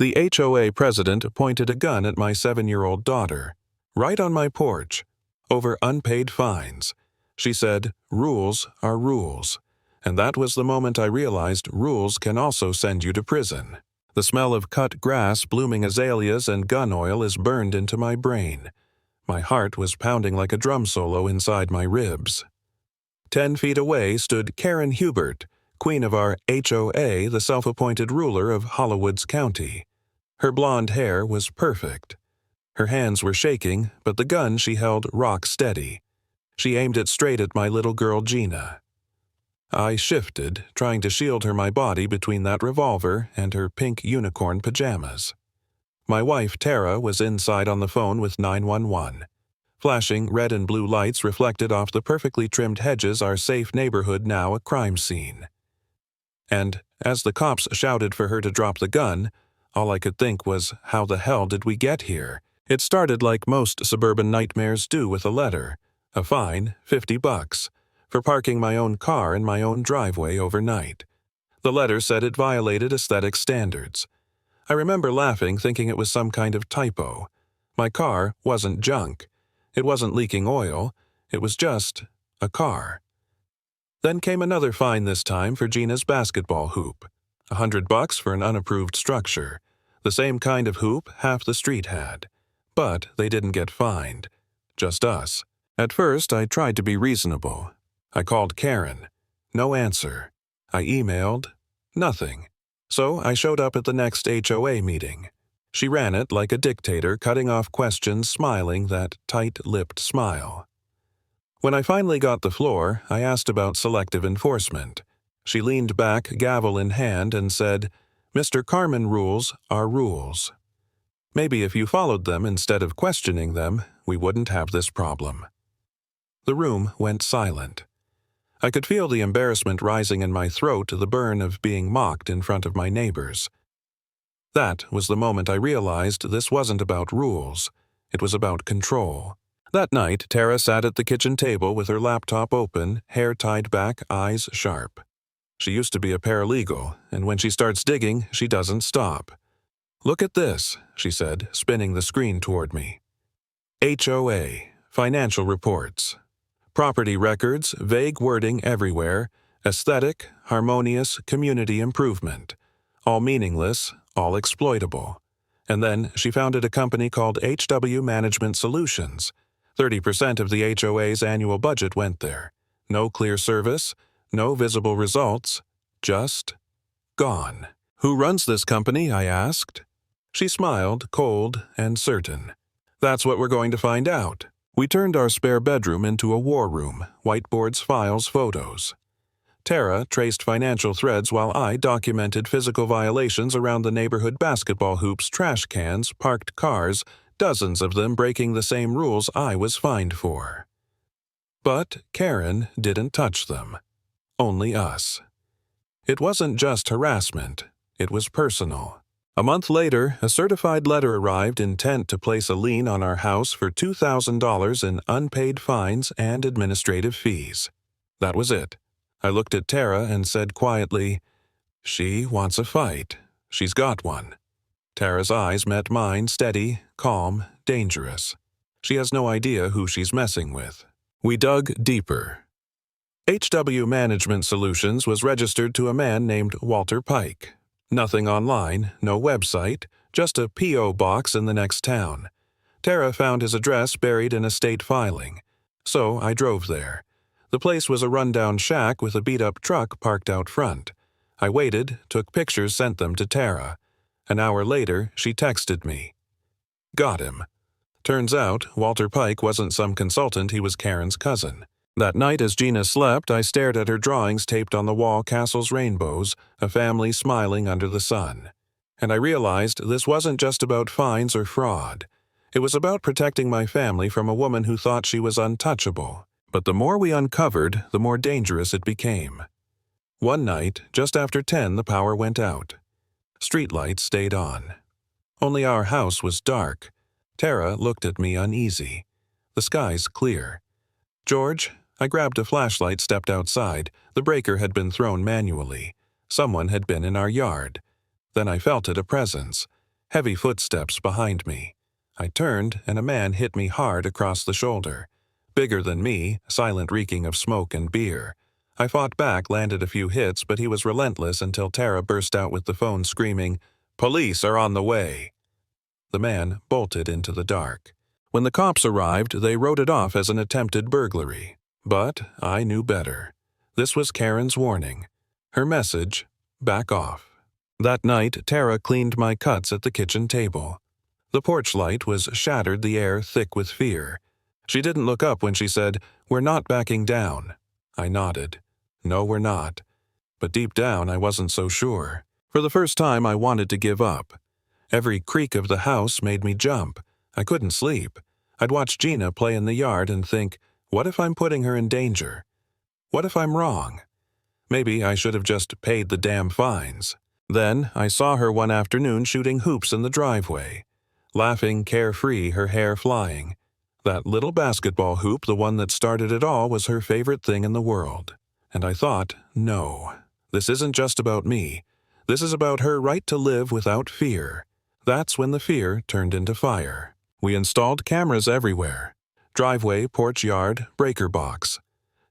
The HOA president pointed a gun at my 7-year-old daughter, right on my porch, over unpaid fines. She said, "Rules are rules." And that was the moment I realized rules can also send you to prison. The smell of cut grass, blooming azaleas, and gun oil is burned into my brain. My heart was pounding like a drum solo inside my ribs. 10 feet away stood Karen Hubert, queen of our HOA, the self-appointed ruler of Hollowoods County. Her blonde hair was perfect. Her hands were shaking, but the gun she held rock steady. She aimed it straight at my little girl Gina. I shifted, trying to shield my body between that revolver and her pink unicorn pajamas. My wife, Tara, was inside on the phone with 911. Flashing red and blue lights reflected off the perfectly trimmed hedges our safe neighborhood, now a crime scene. And as the cops shouted for her to drop the gun, all I could think was, how the hell did we get here? It started like most suburban nightmares do, with a letter. A fine, $50, for parking my own car in my own driveway overnight. The letter said it violated aesthetic standards. I remember laughing, thinking it was some kind of typo. My car wasn't junk. It wasn't leaking oil. It was just a car. Then came another fine, this time for Gina's basketball hoop. $100 for an unapproved structure. The same kind of hoop half the street had. But they didn't get fined. Just us. At first, I tried to be reasonable. I called Karen. No answer. I emailed. Nothing. So I showed up at the next HOA meeting. She ran it like a dictator, cutting off questions, smiling that tight-lipped smile. When I finally got the floor, I asked about selective enforcement. She leaned back, gavel in hand, and said, "Mr. Carmen, rules are rules. Maybe if you followed them instead of questioning them, we wouldn't have this problem." The room went silent. I could feel the embarrassment rising in my throat, the burn of being mocked in front of my neighbors. That was the moment I realized this wasn't about rules. It was about control. That night, Tara sat at the kitchen table with her laptop open, hair tied back, eyes sharp. She used to be a paralegal, and when she starts digging, she doesn't stop. "Look at this," she said, spinning the screen toward me. HOA, financial reports. Property records, vague wording everywhere, aesthetic, harmonious, community improvement. All meaningless, all exploitable. And then she founded a company called HW Management Solutions. 30% of the HOA's annual budget went there. No clear service, no visible results, just gone. "Who runs this company?" I asked. She smiled, cold and certain. "That's what we're going to find out." We turned our spare bedroom into a war room, whiteboards, files, photos. Tara traced financial threads while I documented physical violations around the neighborhood: basketball hoops, trash cans, parked cars, dozens of them breaking the same rules I was fined for. But Karen didn't touch them. Only us. It wasn't just harassment. It was personal. A month later, a certified letter arrived intent to place a lien on our house for $2,000 in unpaid fines and administrative fees. That was it. I looked at Tara and said quietly, "She wants a fight. She's got one." Tara's eyes met mine, steady, calm, dangerous. She has no idea who she's messing with. We dug deeper. HW Management Solutions was registered to a man named Walter Pike. Nothing online, no website, just a P.O. box in the next town. Tara found his address buried in estate filing. So I drove there. The place was a rundown shack with a beat-up truck parked out front. I waited, took pictures, sent them to Tara. An hour later, she texted me. Got him. Turns out, Walter Pike wasn't some consultant, he was Karen's cousin. That night as Gina slept, I stared at her drawings taped on the wall: castles, rainbows, a family smiling under the sun. And I realized this wasn't just about fines or fraud. It was about protecting my family from a woman who thought she was untouchable. But the more we uncovered, the more dangerous it became. One night, just after 10, the power went out. Streetlights stayed on. Only our house was dark. Tara looked at me uneasy. The sky's clear. "George," I grabbed a flashlight, stepped outside. The breaker had been thrown manually. Someone had been in our yard. Then I felt it, a presence. Heavy footsteps behind me. I turned, and a man hit me hard across the shoulder. Bigger than me, silent, reeking of smoke and beer. I fought back, landed a few hits, but he was relentless until Tara burst out with the phone screaming, "Police are on the way!" The man bolted into the dark. When the cops arrived, they wrote it off as an attempted burglary. But I knew better. This was Karen's warning. Her message, back off. That night, Tara cleaned my cuts at the kitchen table. The porch light was shattered, the air thick with fear. She didn't look up when she said, "We're not backing down." I nodded. No, we're not. But deep down, I wasn't so sure. For the first time, I wanted to give up. Every creak of the house made me jump. I couldn't sleep. I'd watch Gina play in the yard and think, what if I'm putting her in danger? What if I'm wrong? Maybe I should have just paid the damn fines. Then I saw her one afternoon shooting hoops in the driveway. Laughing carefree, her hair flying. That little basketball hoop, the one that started it all, was her favorite thing in the world. And I thought, no, this isn't just about me. This is about her right to live without fear. That's when the fear turned into fire. We installed cameras everywhere. Driveway, porch yard, breaker box.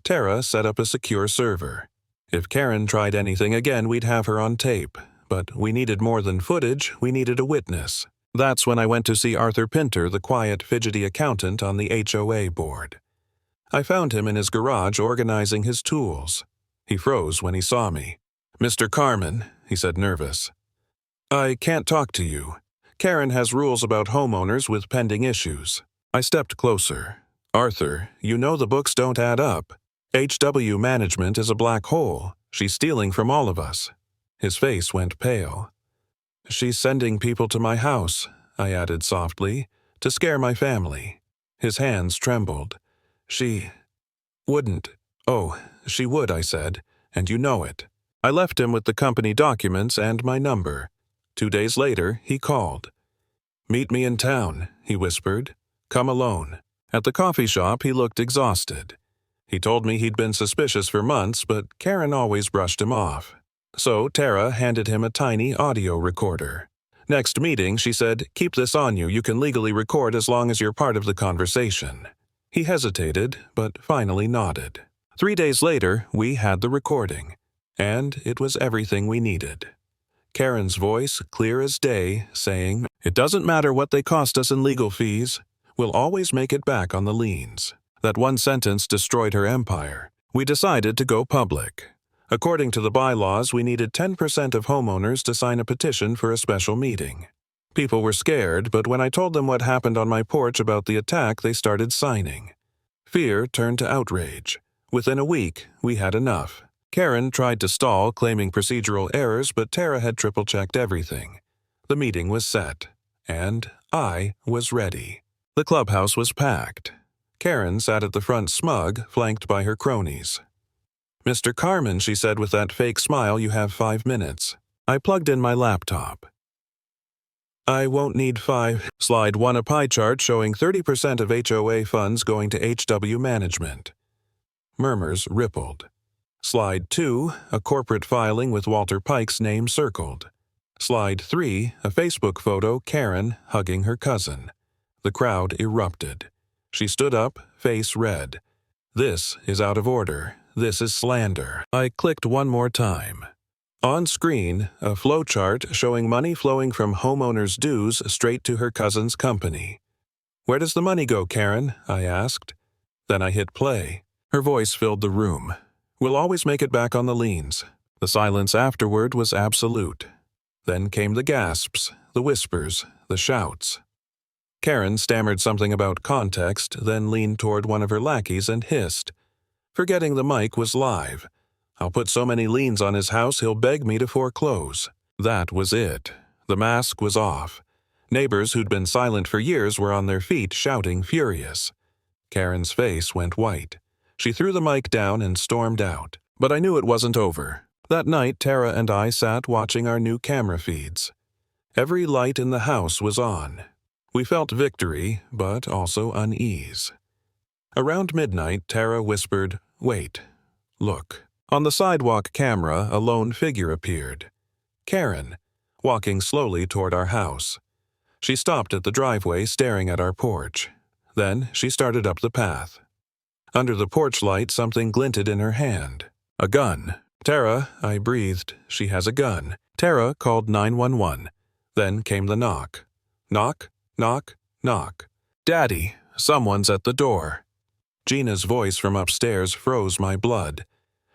Tara set up a secure server. If Karen tried anything again, we'd have her on tape. But we needed more than footage, we needed a witness. That's when I went to see Arthur Pinter, the quiet, fidgety accountant on the HOA board. I found him in his garage organizing his tools. He froze when he saw me. "Mr. Carmen," he said, nervous. "I can't talk to you. Karen has rules about homeowners with pending issues." I stepped closer. "Arthur, you know the books don't add up. HW management is a black hole. She's stealing from all of us." His face went pale. "She's sending people to my house," I added softly, "to scare my family." His hands trembled. "She wouldn't." "Oh, she would," I said, "and you know it." I left him with the company documents and my number. 2 days later, he called. "Meet me in town," he whispered. "Come alone." At the coffee shop, he looked exhausted. He told me he'd been suspicious for months, but Karen always brushed him off. So Tara handed him a tiny audio recorder. Next meeting, she said, "Keep this on you. You can legally record as long as you're part of the conversation." He hesitated, but finally nodded. 3 days later, we had the recording. And it was everything we needed. Karen's voice, clear as day, saying, "It doesn't matter what they cost us in legal fees. We'll always make it back on the liens." That one sentence destroyed her empire. We decided to go public. According to the bylaws, we needed 10% of homeowners to sign a petition for a special meeting. People were scared, but when I told them what happened on my porch about the attack, they started signing. Fear turned to outrage. Within a week, we had enough. Karen tried to stall, claiming procedural errors, but Tara had triple-checked everything. The meeting was set, and I was ready. The clubhouse was packed. Karen sat at the front smug, flanked by her cronies. "Mr. Carmen," she said with that fake smile, "you have 5 minutes." I plugged in my laptop. "I won't need 5. Slide 1, a pie chart showing 30% of HOA funds going to HW management. Murmurs rippled. Slide 2, a corporate filing with Walter Pike's name circled. Slide 3, a Facebook photo, Karen hugging her cousin. The crowd erupted. She stood up, face red. "This is out of order. This is slander." I clicked one more time. On screen, a flowchart showing money flowing from homeowners' dues straight to her cousin's company. "Where does the money go, Karen?" I asked. Then I hit play. Her voice filled the room. "We'll always make it back on the liens." The silence afterward was absolute. Then came the gasps, the whispers, the shouts. Karen stammered something about context, then leaned toward one of her lackeys and hissed. Forgetting the mic was live. "I'll put so many liens on his house he'll beg me to foreclose." That was it. The mask was off. Neighbors who'd been silent for years were on their feet, shouting, furious. Karen's face went white. She threw the mic down and stormed out. But I knew it wasn't over. That night, Tara and I sat watching our new camera feeds. Every light in the house was on. We felt victory, but also unease. Around midnight, Tara whispered, "Wait. Look." On the sidewalk camera, a lone figure appeared. Karen, walking slowly toward our house. She stopped at the driveway, staring at our porch. Then she started up the path. Under the porch light, something glinted in her hand. A gun. "Tara," I breathed. "She has a gun." Tara called 911. Then came the knock. Knock, knock, knock. "Daddy, someone's at the door." Gina's voice from upstairs froze my blood.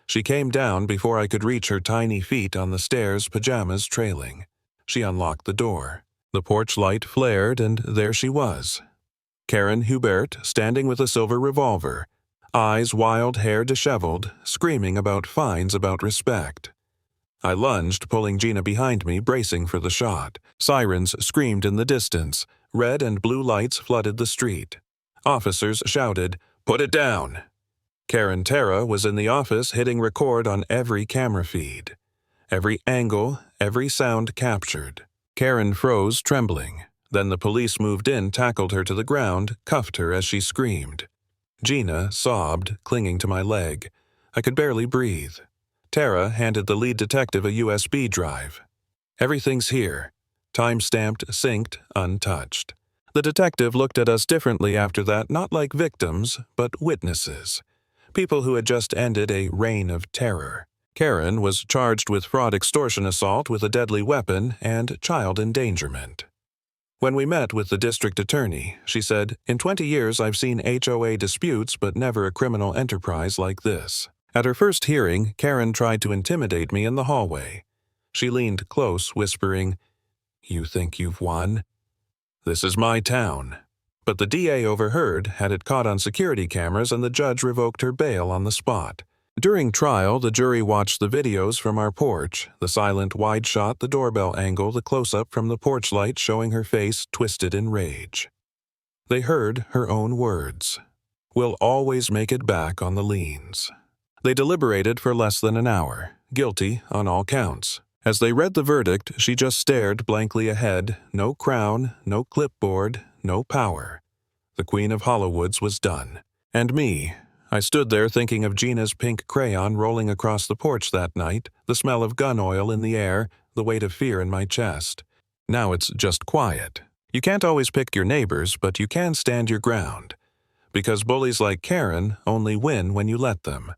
She came down before I could reach her tiny feet on the stairs, pajamas trailing. She unlocked the door. The porch light flared, and there she was. Karen Hubert, standing with a silver revolver, eyes wild, hair disheveled, screaming about fines, about respect. I lunged, pulling Gina behind me, bracing for the shot. Sirens screamed in the distance. Red and blue lights flooded the street. Officers shouted, "Put it down!" Karen Tara was in the office, hitting record on every camera feed. Every angle, every sound captured. Karen froze, trembling. Then the police moved in, tackled her to the ground, cuffed her as she screamed. Gina sobbed, clinging to my leg. I could barely breathe. Tara handed the lead detective a USB drive. "Everything's here. Time-stamped, synced, untouched." The detective looked at us differently after that, not like victims, but witnesses. People who had just ended a reign of terror. Karen was charged with fraud, extortion, assault with a deadly weapon, and child endangerment. When we met with the district attorney, she said, "In 20 years I've seen HOA disputes, but never a criminal enterprise like this." At her first hearing, Karen tried to intimidate me in the hallway. She leaned close, whispering, "You think you've won? This is my town." But the DA overheard, had it caught on security cameras, and the judge revoked her bail on the spot. During trial, the jury watched the videos from our porch, the silent wide shot, the doorbell angle, the close-up from the porch light showing her face twisted in rage. They heard her own words. "We'll always make it back on the liens." They deliberated for less than an hour, guilty on all counts. As they read the verdict, she just stared blankly ahead, no crown, no clipboard, no power. The Queen of Hollywoods was done. And me, I stood there thinking of Gina's pink crayon rolling across the porch that night, the smell of gun oil in the air, the weight of fear in my chest. Now it's just quiet. You can't always pick your neighbors, but you can stand your ground. Because bullies like Karen only win when you let them.